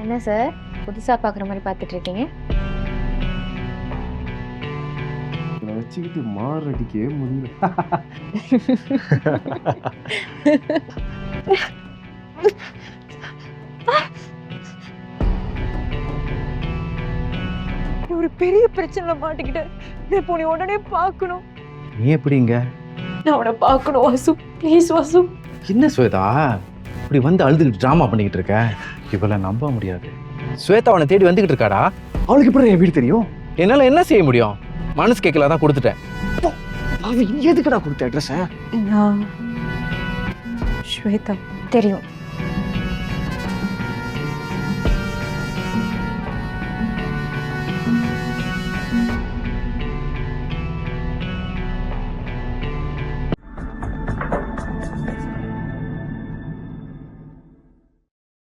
என்ன சார் புதுசா பாக்குற மாதிரி பார்த்துட்டு இருக்கீங்க? வச்சுக்கிட்டு மாரடிக்கவே முடியல. ஒரு பெரிய பிரச்சனைல மாட்டிக்கிட்டேன். இப்போ நீ உடனே பார்க்கணும். நீ எப்படிங்க? நான் அவனை பார்க்கணும் வாசு. ப்ளீஸ் வாசு. என்ன ஸ்வேதா இப்படி வந்து அழுதுகிட்டு ட்ராமா பண்ணிக்கிட்டு இருக்க? இவளை நம்ப முடியாது. ஸ்வேதா அவனை தேடி வந்துகிட்டு இருக்காடா. அவளுக்கு எப்படி என் வீடு தெரியும்? என்னால என்ன செய்ய முடியும்? மனசு கேட்கல தான் கொடுத்துட்டேன். அவன் எதுக்குடா கொடுத்த அட்ரஸ்? ஸ்வேதா தெரியும்.